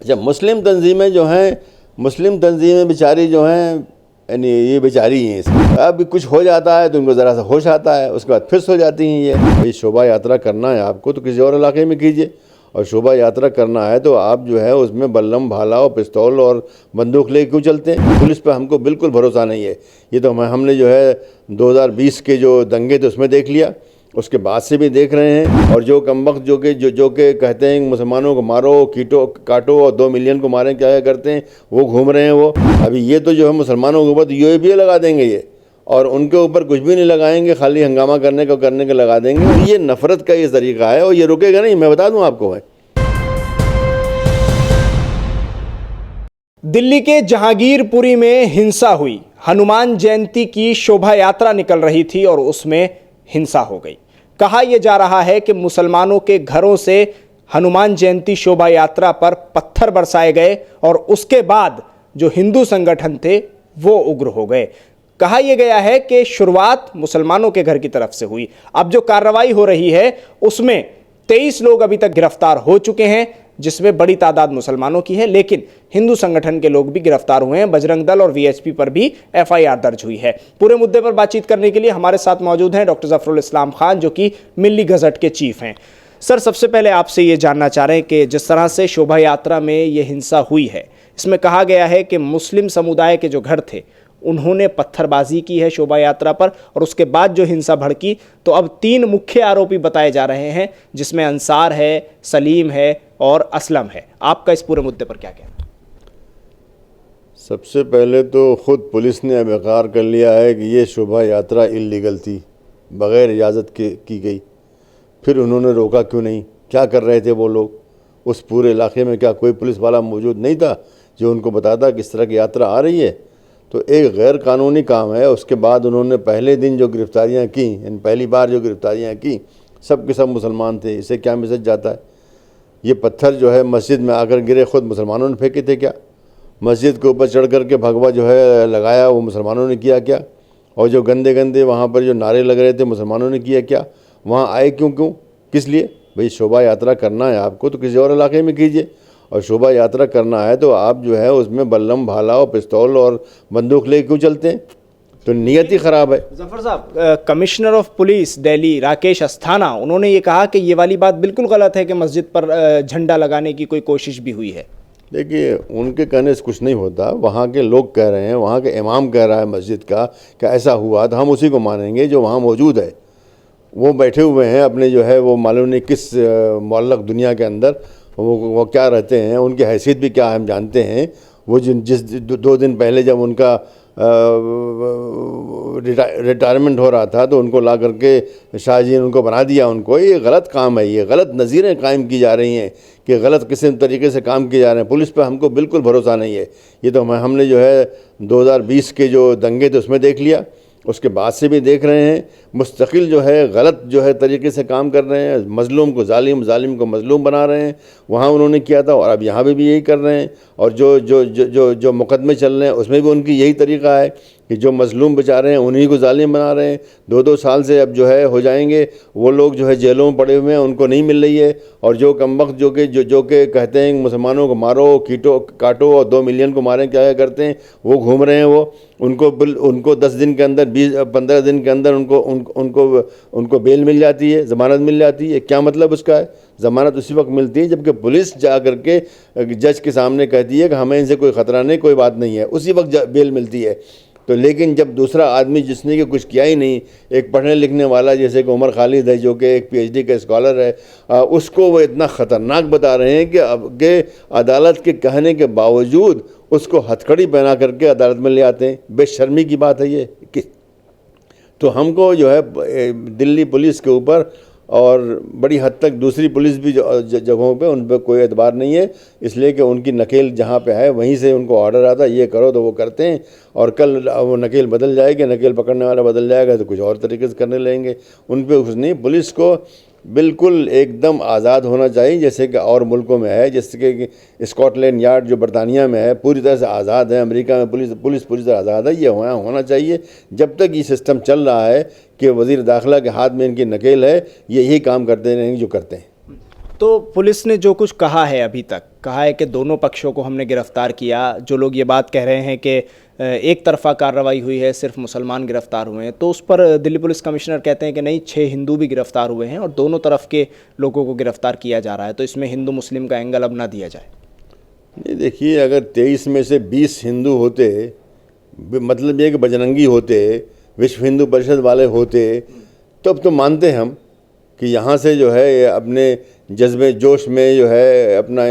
اچھا، مسلم تنظیمیں بیچاری جو ہیں، یعنی یہ بیچاری ہیں، اب کچھ ہو جاتا ہے تو ان کو ذرا سا ہوش آتا ہے، اس کے بعد پھر سو جاتی ہیں۔ یہ بھئی شوبھا یاترا کرنا ہے آپ کو تو کسی اور علاقے میں کیجئے، اور شوبھا یاترا کرنا ہے تو آپ جو ہے اس میں بلم بھالا اور پستول اور بندوق لے کے کیوں چلتے ہیں؟ پولیس پہ ہم کو بالکل بھروسہ نہیں ہے۔ یہ تو ہم نے جو ہے 2020 کے جو دنگے تھے اس میں دیکھ لیا، اس کے بعد سے بھی دیکھ رہے ہیں، اور جو کمبخت جو کہ کہتے ہیں مسلمانوں کو مارو کاٹو اور 2 ملین کو ماریں، کیا کرتے ہیں وہ گھوم رہے ہیں۔ وہ ابھی یہ تو جو ہے مسلمانوں کے اوپر UAP لگا دیں گے یہ، اور ان کے اوپر کچھ بھی نہیں لگائیں گے، خالی ہنگامہ کرنے کا لگا دیں گے۔ یہ نفرت کا یہ طریقہ ہے اور یہ رکے گا نہیں، میں بتا دوں آپ کو۔ دلی کے جہانگیر پوری میں ہنسا ہوئی۔ ہنومان جینتی کی شوبھا یاترا نکل رہی تھی اور اس میں ہنسا ہو گئی۔ کہا یہ جا رہا ہے کہ مسلمانوں کے گھروں سے ہنومان جینتی شوبھا یاترا پر پتھر برسائے گئے اور اس کے بعد جو ہندو سنگٹھن تھے وہ اگر ہو گئے۔ کہا یہ گیا ہے کہ شروعات مسلمانوں کے گھر کی طرف سے ہوئی۔ اب جو کارروائی ہو رہی ہے اس میں 23 لوگ ابھی تک گرفتار ہو چکے ہیں، جس میں بڑی تعداد مسلمانوں کی ہے، لیکن ہندو سنگٹھن کے لوگ بھی گرفتار ہوئے ہیں۔ بجرنگ دل اور VHP پر بھی FIR درج ہوئی ہے۔ پورے مدے پر بات چیت کرنے کے لیے ہمارے ساتھ موجود ہیں ڈاکٹر ظفر الاسلام خان، جو کہ ملی گزٹ کے چیف ہیں۔ سر، سب سے پہلے آپ سے یہ جاننا چاہ رہے ہیں کہ جس طرح سے شوبھا یاترا میں یہ ہنسا ہوئی ہے، اس میں کہا گیا ہے کہ مسلم سمودائے کے جو گھر تھے انہوں نے پتھر بازی کی ہے شوبھا یاترا پر، اور اس کے بعد جو ہنسا بھڑکی تو اب 3 مکھیہ آروپی بتائے جا رہے ہیں، جس میں انصار ہے، سلیم ہے اور اسلم ہے۔ آپ کا اس پورے مدے پر کیا کہنا ہے؟ سب سے پہلے تو خود پولیس نے اب اقرار کر لیا ہے کہ یہ شوبھا یاترا اللیگل تھی، بغیر اجازت کے کی گئی۔ پھر انہوں نے روکا کیوں نہیں؟ کیا کر رہے تھے وہ لوگ؟ اس پورے علاقے میں کیا کوئی پولیس والا موجود نہیں تھا جو ان کو بتاتا کہ اس طرح کی یاترا آ رہی ہے؟ تو ایک غیر قانونی کام ہے۔ اس کے بعد انہوں نے پہلے دن جو گرفتاریاں کیں، یعنی پہلی بار جو گرفتاریاں کیں، سب کے سب مسلمان تھے۔ اسے کیا میسج جاتا ہے؟ یہ پتھر جو ہے مسجد میں آ کر گرے، خود مسلمانوں نے پھینکے تھے کیا؟ مسجد کے اوپر چڑھ کر کے بھگوا جو ہے لگایا، وہ مسلمانوں نے کیا کیا؟ اور جو گندے وہاں پر جو نعرے لگ رہے تھے، مسلمانوں نے کیا کیا؟ وہاں آئے کیوں کس لیے؟ بھئی شوبھا یاترا کرنا ہے آپ کو تو کسی اور علاقے میں کیجئے، اور شوبھا یاترا کرنا ہے تو آپ جو ہے اس میں بلم بھالا اور پستول اور بندوق لے کے کیوں چلتے ہیں؟ تو نیت ہی خراب ہے۔ ظفر صاحب، commissioner of police Delhi Rakesh Asthana, انہوں نے یہ کہا کہ یہ والی بات بالکل غلط ہے کہ مسجد پر جھنڈا لگانے کی کوئی کوشش بھی ہوئی ہے۔ دیکھیے، ان کے کہنے سے کچھ نہیں ہوتا، وہاں کے لوگ کہہ رہے ہیں، وہاں کے امام کہہ رہا ہے مسجد کا کہ ایسا ہوا، تو ہم اسی کو مانیں گے جو وہاں موجود ہے۔ وہ بیٹھے ہوئے ہیں اپنے جو ہے وہ معلوم نہیں کس معلق دنیا کے اندر، وہ کیا رہتے ہیں، ان کی حیثیت بھی کیا ہم جانتے ہیں۔ وہ جس 2 دن پہلے جب ان کا ریٹائرمنٹ ہو رہا تھا تو ان کو لا کر کے شاہ جی نے ان کو بنا دیا ان کو۔ یہ غلط کام ہے، یہ غلط نظیریں قائم کی جا رہی ہیں کہ غلط قسم طریقے سے کام کیے جا رہے ہیں۔ پولیس پہ ہم کو بالکل بھروسہ نہیں ہے۔ یہ تو ہم نے جو ہے 2020 کے جو دنگے تھے اس میں دیکھ لیا، اس کے بعد سے بھی دیکھ رہے ہیں، مستقل جو ہے غلط جو ہے طریقے سے کام کر رہے ہیں، مظلوم کو ظالم، ظالم کو مظلوم بنا رہے ہیں۔ وہاں انہوں نے کیا تھا اور اب یہاں بھی یہی کر رہے ہیں، اور جو مقدمے چل رہے ہیں اس میں بھی ان کی یہی طریقہ ہے کہ جو مظلوم بیچارے ہیں انہی کو ظالم بنا رہے ہیں۔ 2 سال سے اب جو ہے ہو جائیں گے، وہ لوگ جو ہے جیلوں میں پڑے ہوئے ہیں، ان کو نہیں مل رہی ہے، اور جو کمبخت جو کہ کہتے ہیں مسلمانوں کو مارو کاٹو اور 2 ملین کو ماریں، کیا کرتے ہیں وہ گھوم رہے ہیں۔ وہ ان کو 10 دن کے اندر 15 دن کے اندر ان کو بیل مل جاتی ہے، ضمانت مل جاتی ہے۔ کیا مطلب اس کا ہے؟ ضمانت اسی وقت ملتی ہے جبکہ پولیس جا کر کے جج کے سامنے کہتی ہے کہ ہمیں ان سے کوئی خطرہ نہیں، کوئی بات نہیں ہے، اسی وقت بیل ملتی ہے۔ تو لیکن جب دوسرا آدمی جس نے کہ کچھ کیا ہی نہیں، ایک پڑھنے لکھنے والا جیسے کہ عمر خالد ہے جو کہ ایک PhD کا اسکالر ہے، اس کو وہ اتنا خطرناک بتا رہے ہیں کہ عدالت کے کہنے کے باوجود اس کو ہتھکڑی پہنا کر کے عدالت میں لے آتے ہیں۔ بے شرمی کی بات ہے یہ۔ تو ہم کو جو ہے دلی پولیس کے اوپر اور بڑی حد تک دوسری پولیس بھی جگہوں پہ ان پہ کوئی اعتبار نہیں ہے، اس لیے کہ ان کی نکیل جہاں پہ ہے وہیں سے ان کو آرڈر آتا ہے یہ کرو تو وہ کرتے ہیں، اور کل وہ نکیل بدل جائے گی، نکیل پکڑنے والا بدل جائے گا تو کچھ اور طریقے سے کرنے لگیں گے۔ ان پہ کچھ نہیں۔ پولیس کو بالکل ایک دم آزاد ہونا چاہیے، جیسے کہ اور ملکوں میں ہے، جیسے کہ اسکاٹ لینڈ یارڈ جو برطانیہ میں ہے پوری طرح سے آزاد ہے، امریکہ میں پولیس پوری طرح آزاد ہے۔ یہ ہونا چاہیے جب تک یہ سسٹم چل رہا ہے کہ وزیر داخلہ کے ہاتھ میں ان کی نکیل ہے، یہی کام کرتے رہیں گے جو کرتے ہیں۔ تو پولیس نے جو کچھ کہا ہے ابھی تک، کہا ہے کہ دونوں پکشوں کو ہم نے گرفتار کیا، جو لوگ یہ بات کہہ رہے ہیں کہ ایک طرفہ کارروائی ہوئی ہے، صرف مسلمان گرفتار ہوئے ہیں، تو اس پر دلی پولیس کمشنر کہتے ہیں کہ نہیں، 6 ہندو بھی گرفتار ہوئے ہیں اور دونوں طرف کے لوگوں کو گرفتار کیا جا رہا ہے، تو اس میں ہندو مسلم کا اینگل اب نہ دیا جائے۔ نہیں دیکھیے، اگر 23 میں سے 20 ہندو ہوتے، مطلب یہ کہ بجرنگی ہوتے، وشو ہندو پریشد والے ہوتے، تو اب تو مانتے ہم کہ یہاں سے جو ہے یہ اپنے جذبے جوش میں جو ہے اپنا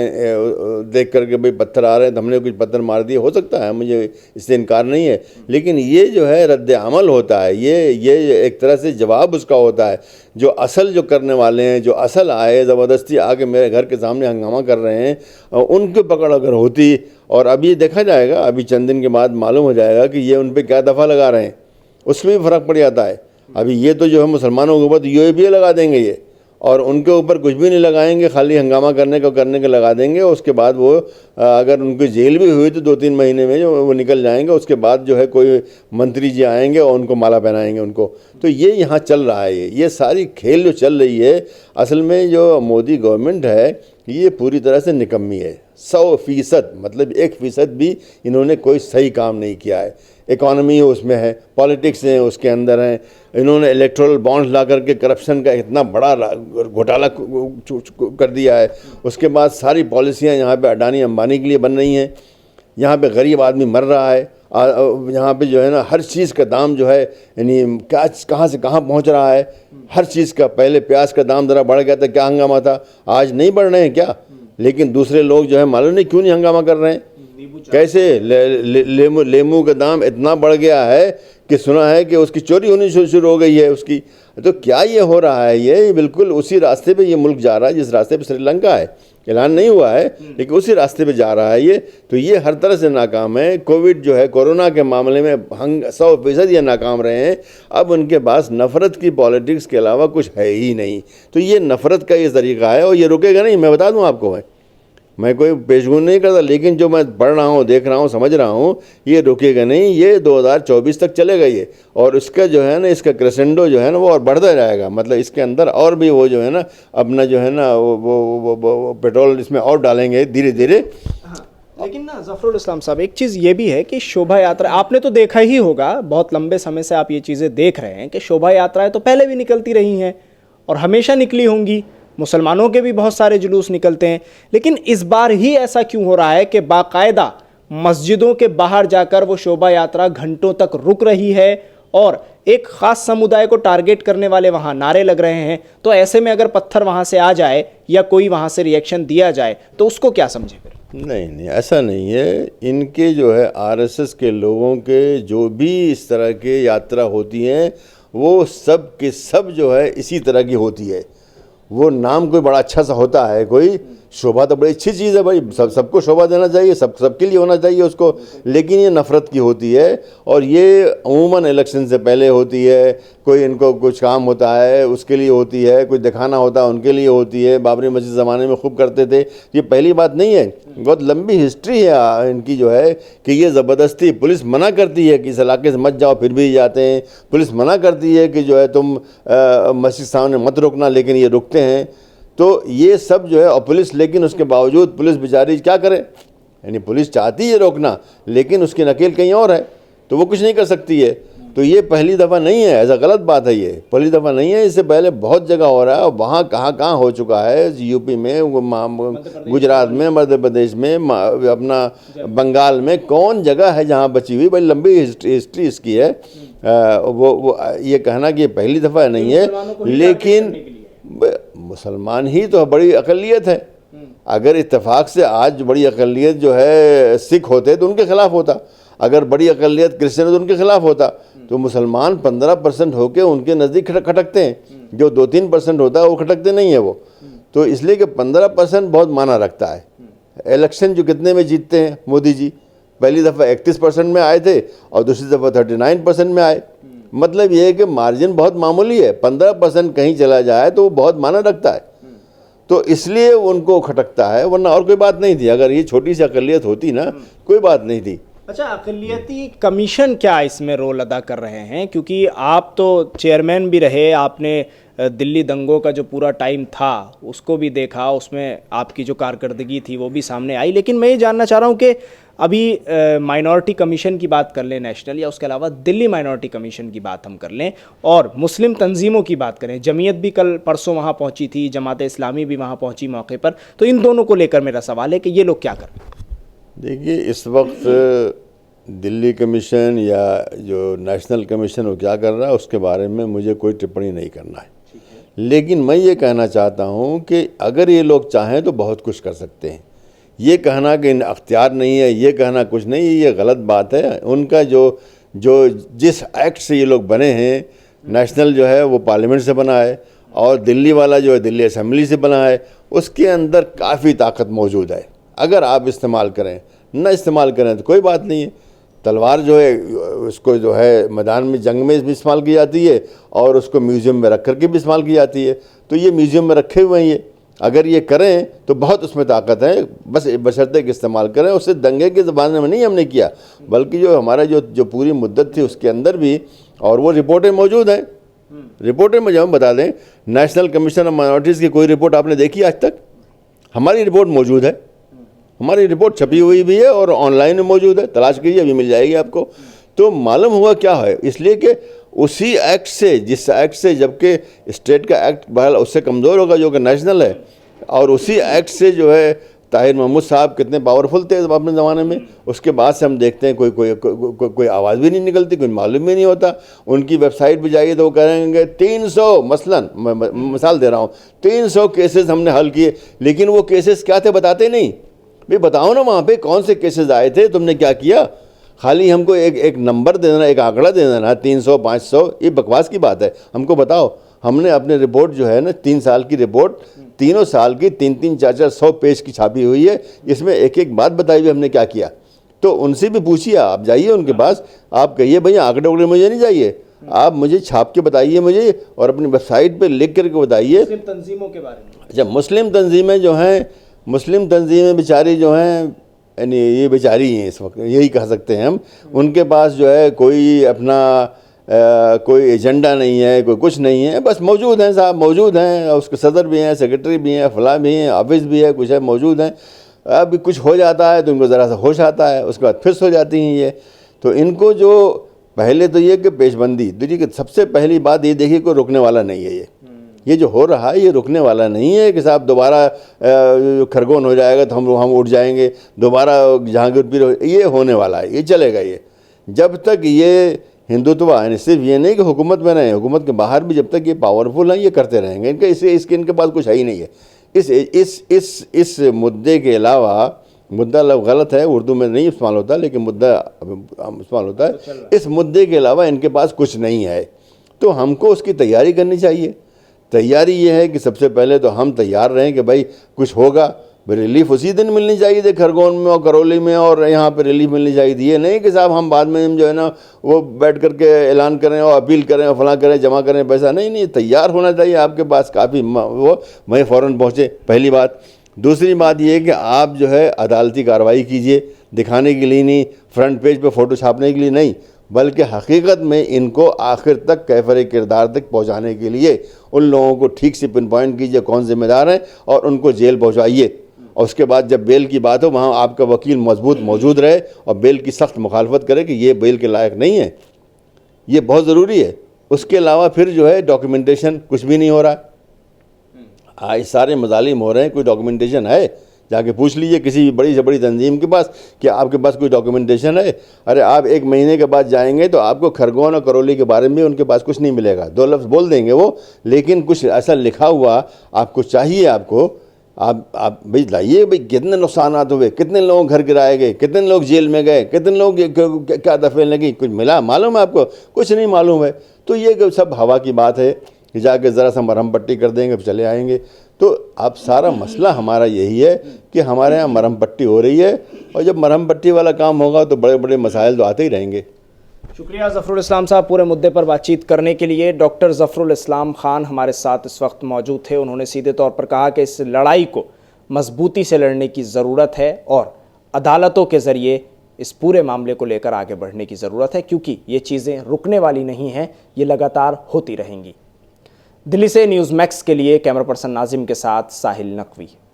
دیکھ کر کے بھئی پتھر آ رہے ہیں تو ہم نے کچھ پتھر مار دیے، ہو سکتا ہے، مجھے اس سے انکار نہیں ہے، لیکن یہ جو ہے رد عمل ہوتا ہے، یہ ایک طرح سے جواب اس کا ہوتا ہے۔ جو اصل جو کرنے والے ہیں، جو اصل آئے زبردستی آ کے میرے گھر کے سامنے ہنگامہ کر رہے ہیں، ان کی پکڑ اگر ہوتی، اور ابھی دیکھا جائے گا، ابھی چند دن کے بعد معلوم ہو جائے گا کہ یہ ان پہ کیا دفعہ لگا رہے ہیں، اس میں بھی فرق پڑ جاتا ہے۔ ابھی یہ تو جو ہے مسلمانوں کے اوپر UAPA لگا دیں گے یہ، اور ان کے اوپر کچھ بھی نہیں لگائیں گے، خالی ہنگامہ کرنے کے لگا دیں گے، اس کے بعد وہ اگر ان کی جیل بھی ہوئی تو 2-3 مہینے میں جو وہ نکل جائیں گے، اس کے بعد جو ہے کوئی منتری جی آئیں گے اور ان کو مالا پہنائیں گے ان کو۔ تو یہ یہاں چل رہا ہے، یہ ساری کھیل جو چل رہی ہے، اصل میں جو مودی گورنمنٹ ہے یہ پوری طرح سے نکمی ہے، 100%، مطلب 1% بھی انہوں نے کوئی صحیح کام نہیں کیا ہے۔ اکانومی اس میں ہے، پالیٹکس ہیں اس کے اندر ہیں، انہوں نے الیکٹورل بانڈز لا کر کے کرپشن کا اتنا بڑا گھوٹالہ کر دیا ہے۔ اس کے بعد ساری پالیسیاں یہاں پہ اڈانی امبانی کے لیے بن رہی ہیں، یہاں پہ غریب آدمی مر رہا ہے، یہاں پہ جو ہے نا ہر چیز کا دام جو ہے یعنی کہاں سے کہاں پہنچ رہا ہے، ہر چیز کا۔ پہلے پیاز کا دام ذرا بڑھ گیا تھا، کیا ہنگامہ تھا، آج نہیں بڑھ رہے ہیں کیا؟ لیکن دوسرے لوگ جو ہے معلوم نہیں کیوں نہیں ہنگامہ کر رہے ہیں۔ کیسے لیمو کا دام اتنا بڑھ گیا ہے کہ سنا ہے کہ اس کی چوری ہونی شروع ہو گئی ہے اس کی۔ تو کیا یہ ہو رہا ہے؟ یہ بالکل اسی راستے پہ یہ ملک جا رہا ہے جس راستے پہ سری لنکا ہے، اعلان نہیں ہوا ہے لیکن اسی راستے پہ جا رہا ہے یہ۔ تو یہ ہر طرح سے ناکام ہے۔ کووڈ جو ہے، کورونا کے معاملے میں 100% یہ ناکام رہے ہیں۔ اب ان کے پاس نفرت کی پالیٹکس کے علاوہ کچھ ہے ہی نہیں۔ تو یہ نفرت کا یہ طریقہ ہے اور یہ رکے گا نہیں، میں بتا دوں آپ کو، میں کوئی پیشگوئی نہیں کرتا، لیکن جو میں پڑھ رہا ہوں، دیکھ رہا ہوں، سمجھ رہا ہوں، یہ رکے گا نہیں، یہ 2024 تک چلے گا یہ، اور اس کا جو ہے نا، اس کا کریسنڈو جو ہے نا وہ اور بڑھتا جائے گا۔ مطلب اس کے اندر اور بھی وہ جو ہے نا اپنا جو ہے نا وہ پیٹرول اس میں اور ڈالیں گے دھیرے دھیرے۔ لیکن نا ظفر الاسلام صاحب، ایک چیز یہ بھی ہے کہ شوبھا یاترا آپ نے تو دیکھا ہی ہوگا، بہت لمبے سمے سے آپ یہ چیزیں دیکھ رہے ہیں کہ شوبھا یاترائیں تو پہلے بھی نکلتی رہی ہیں اور ہمیشہ نکلی ہوں گی، مسلمانوں کے بھی بہت سارے جلوس نکلتے ہیں، لیکن اس بار ہی ایسا کیوں ہو رہا ہے کہ باقاعدہ مسجدوں کے باہر جا کر وہ شوبھا یاترا گھنٹوں تک رک رہی ہے اور ایک خاص سمودائے کو ٹارگیٹ کرنے والے وہاں نعرے لگ رہے ہیں؟ تو ایسے میں اگر پتھر وہاں سے آ جائے یا کوئی وہاں سے ری ایکشن دیا جائے تو اس کو کیا سمجھے پھر؟ نہیں، ایسا نہیں ہے۔ ان کے جو ہے RSS کے لوگوں کے جو بھی اس طرح کے یاترا ہوتی ہیں وہ سب کے سب جو ہے اسی طرح کی ہوتی ہے۔ وہ نام کوئی بڑا اچھا سا ہوتا ہے، کوئی شوبھا تو بڑی اچھی چیز ہے بھائی، سب کو شوبھا دینا چاہیے، سب کے لیے ہونا چاہیے اس کو، لیکن یہ نفرت کی ہوتی ہے اور یہ عموماً الیکشن سے پہلے ہوتی ہے۔ کوئی ان کو کچھ کام ہوتا ہے اس کے لیے ہوتی ہے، کچھ دکھانا ہوتا ہے ان کے لیے ہوتی ہے۔ بابری مسجد زمانے میں خوب کرتے تھے، یہ پہلی بات نہیں ہے، بہت لمبی ہسٹری ہے ان کی جو ہے کہ یہ زبردستی پولیس منع کرتی ہے کہ اس علاقے سے مت جاؤ، پھر بھی جاتے ہیں۔ پولیس منع کرتی ہے کہ جو ہے تم مسجد سامنے مت رکنا، لیکن یہ رکتے ہیں۔ تو یہ سب جو ہے، اور پولیس، لیکن اس کے باوجود پولیس بیچاری کیا کرے؟ یعنی پولیس چاہتی ہے روکنا لیکن اس کی نکیل کہیں اور ہے تو وہ کچھ نہیں کر سکتی ہے۔ تو یہ پہلی دفعہ نہیں ہے، ایسا غلط بات ہے، یہ پہلی دفعہ نہیں ہے، اس سے پہلے بہت جگہ ہو رہا ہے اور وہاں کہاں ہو چکا ہے، UP میں، گجرات میں، مدھیہ پردیش میں، اپنا بنگال میں، کون جگہ ہے جہاں بچی ہوئی؟ بڑی لمبی ہسٹری اس کی ہے۔ وہ یہ کہنا کہ یہ پہلی دفعہ نہیں ہے، لیکن مسلمان ہی تو بڑی اقلیت ہے۔ اگر اتفاق سے آج بڑی اقلیت جو ہے سکھ ہوتے تو ان کے خلاف ہوتا، اگر بڑی اقلیت کرسچن ہے تو ان کے خلاف ہوتا۔ تو مسلمان 15% ہو کے ان کے نزدیک کھٹکتے ہیں، جو 2-3% ہوتا ہے وہ کھٹکتے نہیں ہیں وہ۔ تو اس لیے کہ 15% بہت معنی رکھتا ہے۔ الیکشن جو کتنے میں جیتتے ہیں مودی جی؟ پہلی دفعہ 31% میں آئے تھے اور دوسری دفعہ 39% میں آئے۔ مطلب یہ ہے کہ مارجن بہت معمولی ہے، 15% کہیں چلا جائے تو وہ بہت معنی رکھتا ہے، تو اس لیے ان کو کھٹکتا ہے، ورنہ اور کوئی بات نہیں تھی۔ اگر یہ چھوٹی سی اقلیت ہوتی نا، کوئی بات نہیں تھی۔ اچھا، اقلیتی کمیشن کیا اس میں رول ادا کر رہے ہیں؟ کیونکہ آپ تو چیئرمین بھی رہے، آپ نے دلی دنگوں کا جو پورا ٹائم تھا اس کو بھی دیکھا, اس میں آپ کی جو کارکردگی تھی وہ بھی سامنے آئی. لیکن میں یہ جاننا چاہ رہا ہوں کہ ابھی مائنورٹی کمیشن کی بات کر لیں نیشنل, یا اس کے علاوہ دلی مائنورٹی کمیشن کی بات ہم کر لیں, اور مسلم تنظیموں کی بات کریں, جمعیت بھی کل پرسوں وہاں پہنچی تھی, جماعت اسلامی بھی وہاں پہنچی موقع پر, تو ان دونوں کو لے کر میرا سوال ہے کہ یہ لوگ کیا کر رہے ہیں؟ دیکھیے, اس وقت دلی کمیشن یا جو نیشنل کمیشن وہ کیا کر رہا ہے اس کے بارے میں مجھے کوئی ٹپڑی نہیں کرنا ہے. لیکن میں یہ کہنا چاہتا ہوں کہ اگر یہ لوگ چاہیں تو بہت کچھ کر سکتے ہیں. یہ کہنا کہ اختیار نہیں ہے, یہ کہنا کچھ نہیں ہے, یہ غلط بات ہے. ان کا جو جس ایکٹ سے یہ لوگ بنے ہیں, نیشنل جو ہے وہ پارلیمنٹ سے بنا ہے, اور دلی والا جو ہے دلی اسمبلی سے بنا ہے, اس کے اندر کافی طاقت موجود ہے. اگر آپ استعمال کریں, نہ استعمال کریں تو کوئی بات نہیں ہے. تلوار جو ہے اس کو جو ہے میدان میں جنگ میں بھی استعمال کی جاتی ہے, اور اس کو میوزیم میں رکھ کر کے بھی استعمال کی جاتی ہے. تو یہ میوزیم میں رکھے ہوئے ہیں, یہ اگر یہ کریں تو بہت اس میں طاقت ہے. بس بشرطے کہ استعمال کریں. اس سے دنگے کے زمانے میں نہیں ہم نے کیا, بلکہ جو ہمارا جو پوری مدت تھی اس کے اندر بھی, اور وہ رپورٹیں موجود ہیں. رپورٹیں مجھے ہم بتا دیں, نیشنل کمیشن آف مائنورٹیز کی کوئی رپورٹ آپ نے دیکھی آج تک؟ ہماری رپورٹ موجود ہے, ہماری رپورٹ چھپی ہوئی بھی ہے اور آن لائن میں موجود ہے, تلاش کیجیے ابھی مل جائے گی آپ کو. تو معلوم ہوا کیا ہے, اس لیے کہ اسی ایکٹ سے, جس ایکٹ سے, جبکہ اسٹیٹ کا ایکٹ بہرحال اس سے کمزور ہوگا جو کہ نیشنل ہے, اور اسی ایکٹ سے جو ہے طاہر محمود صاحب کتنے پاورفل تھے اپنے زمانے میں, اس کے بعد سے ہم دیکھتے ہیں کوئی آواز بھی نہیں نکلتی, کوئی معلوم بھی نہیں ہوتا. ان کی ویب سائٹ پہ جائیے تو وہ کہیں گے 300 مثلاً مثال دے رہا ہوں 300 کیسز ہم نے حل کیے, لیکن وہ کیسز کیا تھے بتاتے نہیں. بھئی بتاؤ نا وہاں پہ کون سے کیسز آئے تھے, تم نے کیا کیا. خالی ہم کو ایک نمبر دے دینا, ایک آنکڑا دے دینا 300 500, یہ بکواس کی بات ہے. ہم کو بتاؤ, ہم نے اپنے رپورٹ جو ہے نا 3 سال کی رپورٹ, تینوں سال کی 300 400 100 پیج کی چھاپی ہوئی ہے, اس میں ایک ایک بات بتائی ہوئی ہم نے کیا کیا. تو ان سے بھی پوچھیے, آپ جائیے ان کے پاس, آپ کہیے بھئی آنکڑے وکڑے مجھے نہیں چاہیے, آپ مجھے چھاپ کے بتائیے مجھے, اور اپنی ویب سائٹ پہ لکھ کر کے بتائیے. مسلم تنظیموں کے بارے میں, اچھا, مسلم تنظیمیں جو ہیں, مسلم تنظیمیں بیچاری جو ہیں, یعنی یہ بیچاری ہیں اس وقت, یہی کہہ سکتے ہیں ہم. ان کے پاس جو ہے کوئی اپنا کوئی ایجنڈا نہیں ہے, کوئی کچھ نہیں ہے, بس موجود ہیں صاحب, موجود ہیں. اس کے صدر بھی ہیں, سیکرٹری بھی ہیں, فلاں بھی ہیں, آفس بھی ہے, کچھ ہے, موجود ہیں. اب کچھ ہو جاتا ہے تو ان کو ذرا سا ہوش آتا ہے, اس کے بعد پھس ہو جاتی ہیں یہ. تو ان کو جو پہلے تو یہ کہ پیش بندی, دیکھیے کہ سب سے پہلی بات یہ دیکھیے کوئی رکنے والا نہیں ہے. یہ جو ہو رہا ہے یہ رکنے والا نہیں ہے کہ صاحب دوبارہ کھرگون ہو جائے گا تو ہم اٹھ جائیں گے, دوبارہ جہانگیر پیر, یہ ہونے والا ہے, یہ چلے گا. یہ جب تک یہ ہندوتوا, یعنی صرف یہ نہیں کہ حکومت میں رہیں, حکومت کے باہر بھی جب تک یہ پاورفل ہیں یہ کرتے رہیں گے. ان کے پاس کچھ ہے ہی نہیں ہے. اس مدعے کے علاوہ, مدعا لفظ غلط ہے, اردو میں نہیں استعمال ہوتا, لیکن مدعا استعمال ہوتا ہے. اس مدعے کے علاوہ ان کے پاس کچھ نہیں ہے. تو ہم کو اس کی تیاری کرنی چاہیے. تیاری یہ ہے کہ سب سے پہلے تو ہم تیار رہیں کہ بھائی کچھ ہوگا, ریلیف اسی دن ملنی چاہیے تھی کھرگون میں اور کرولی میں, اور یہاں پہ ریلیف ملنی چاہیے تھی. یہ نہیں کہ صاحب ہم بعد میں جو ہے نا وہ بیٹھ کر کے اعلان کریں اور اپیل کریں اور فلاں کریں, جمع کریں پیسہ. نہیں, تیار ہونا چاہیے آپ کے پاس کافی, وہ میں فوراً پہنچے, پہلی بات. دوسری بات یہ ہے کہ آپ جو ہے عدالتی کارروائی کیجئے, دکھانے کے لیے نہیں, فرنٹ پیج پہ فوٹو چھاپنے کے لیے نہیں, بلکہ حقیقت میں ان کو آخر تک کیفر کردار تک پہنچانے کے لیے ان لوگوں کو ٹھیک سے پن پوائنٹ کیجئے کون ذمہ دار ہیں, اور ان کو جیل پہنچائیے. اور اس کے بعد جب بیل کی بات ہو وہاں آپ کا وکیل مضبوط موجود رہے اور بیل کی سخت مخالفت کرے کہ یہ بیل کے لائق نہیں ہے. یہ بہت ضروری ہے. اس کے علاوہ پھر جو ہے ڈاکیومنٹیشن کچھ بھی نہیں ہو رہا ہے. آج سارے مظالم ہو رہے ہیں, کوئی ڈاکیومنٹیشن ہے؟ جا کے پوچھ لیجئے کسی بھی بڑی سے بڑی تنظیم کے پاس کہ آپ کے پاس کوئی ڈاکیومنٹیشن ہے. ارے آپ 1 مہینے کے بعد جائیں گے تو آپ کو کھرگون اور کرولی کے بارے میں ان کے پاس کچھ نہیں ملے گا. 2 لفظ بول دیں گے وہ, لیکن کچھ ایسا لکھا ہوا آپ کو چاہیے. آپ کو آپ بھائی لائیے, بھائی کتنے نقصانات ہوئے, کتنے لوگوں گھر گرائے گئے, کتنے لوگ جیل میں گئے, کتنے لوگ کیا دفعہ لگی, کچھ ملا معلوم ہے آپ کو؟ کچھ نہیں معلوم ہے. تو یہ سب ہوا کی بات ہے کہ جا کے ذرا سا مرہم پٹی کر دیں گے چلے آئیں گے. تو اب سارا مسئلہ ہمارا یہی ہے کہ ہمارے ہاں مرہم پٹی ہو رہی ہے, اور جب مرہم پٹی والا کام ہوگا تو بڑے بڑے مسائل تو آتے ہی رہیں گے. شکریہ ظفر الاسلام صاحب پورے مدعے پر بات چیت کرنے کے لیے. ڈاکٹر ظفر الاسلام خان ہمارے ساتھ اس وقت موجود تھے. انہوں نے سیدھے طور پر کہا کہ اس لڑائی کو مضبوطی سے لڑنے کی ضرورت ہے اور عدالتوں کے ذریعے اس پورے معاملے کو لے کر آگے بڑھنے کی ضرورت ہے, کیونکہ یہ چیزیں رکنے والی نہیں ہیں, یہ لگاتار ہوتی رہیں گی. دلی سے نیوز میکس کے لیے کیمرہ پرسن ناظم کے ساتھ ساحل نقوی۔